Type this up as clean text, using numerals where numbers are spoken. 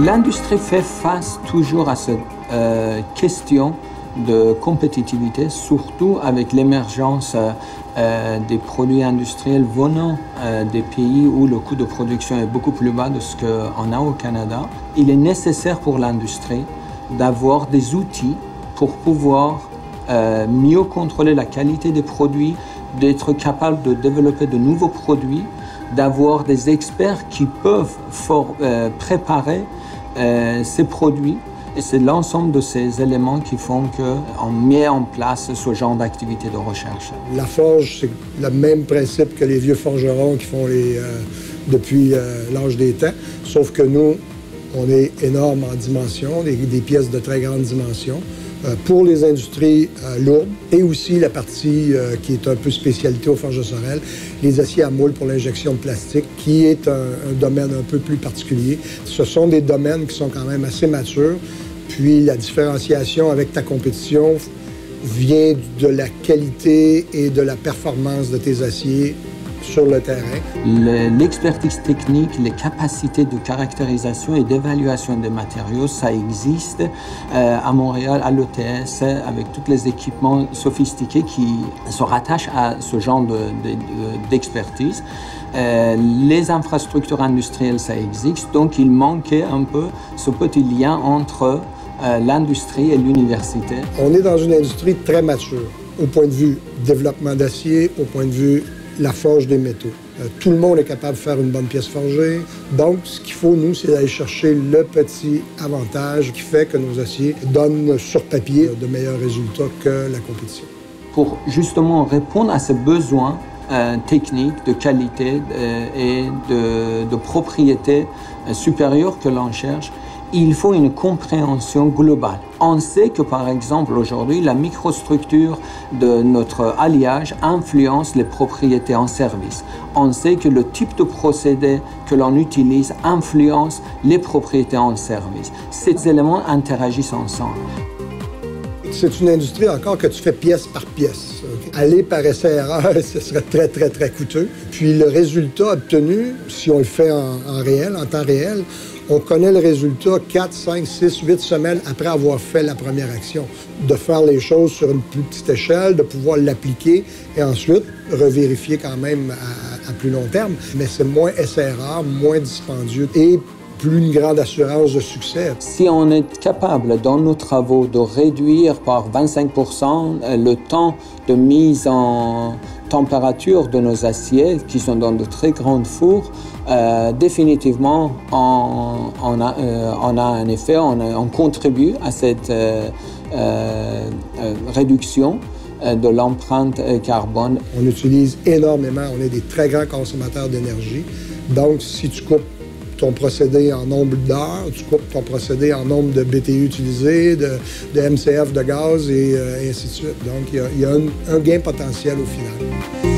L'industrie fait face toujours à cette question de compétitivité, surtout avec l'émergence des produits industriels venant des pays où le coût de production est beaucoup plus bas de ce qu'on a au Canada. Il est nécessaire pour l'industrie d'avoir des outils pour pouvoir mieux contrôler la qualité des produits, d'être capable de développer de nouveaux produits, d'avoir des experts qui peuvent préparer ces produits. Et c'est l'ensemble de ces éléments qui font qu'on met en place ce genre d'activité de recherche. La forge, c'est le même principe que les vieux forgerons qui font depuis l'âge des temps, sauf que nous, on est énorme en dimension, des pièces de très grande dimension. Pour les industries lourdes et aussi la partie qui est un peu spécialité aux Forges de Sorel, les aciers à moule pour l'injection de plastique, qui est un domaine un peu plus particulier. Ce sont des domaines qui sont quand même assez matures, puis la différenciation avec ta compétition vient de la qualité et de la performance de tes aciers sur le terrain. L'expertise technique, les capacités de caractérisation et d'évaluation des matériaux, ça existe à Montréal, à l'ETS, avec tous les équipements sophistiqués qui se rattachent à ce genre d'expertise. Les infrastructures industrielles, ça existe, donc il manquait un peu ce petit lien entre l'industrie et l'université. On est dans une industrie très mature, au point de vue développement d'acier, au point de vue la forge des métaux. Tout le monde est capable de faire une bonne pièce forgée. Donc, ce qu'il faut, nous, c'est d'aller chercher le petit avantage qui fait que nos aciers donnent sur papier de meilleurs résultats que la compétition. Pour justement répondre à ces besoins techniques, de qualité et de propriété supérieure que l'on cherche, il faut une compréhension globale. On sait que, par exemple, aujourd'hui, la microstructure de notre alliage influence les propriétés en service. On sait que le type de procédé que l'on utilise influence les propriétés en service. Ces éléments interagissent ensemble. C'est une industrie encore que tu fais pièce par pièce. Aller par essai-erreur, ce serait très, très, très coûteux. Puis le résultat obtenu, si on le fait en réel, en temps réel, on connaît le résultat 4, 5, 6, 8 semaines après avoir fait la première action. De faire les choses sur une plus petite échelle, de pouvoir l'appliquer et ensuite revérifier quand même à plus long terme. Mais c'est moins essai-erreur, moins dispendieux et plus une grande assurance de succès. Si on est capable, dans nos travaux, de réduire par 25% le temps de mise en température de nos aciers, qui sont dans de très grandes fours, définitivement, on a un effet, on contribue à cette réduction de l'empreinte carbone. On utilise énormément, on est des très grands consommateurs d'énergie. Donc, si tu coupes ton procédé en nombre d'heures, tu coupes ton procédé en nombre de BTU utilisés, de MCF de gaz et ainsi de suite. Donc, il y a un gain potentiel au final.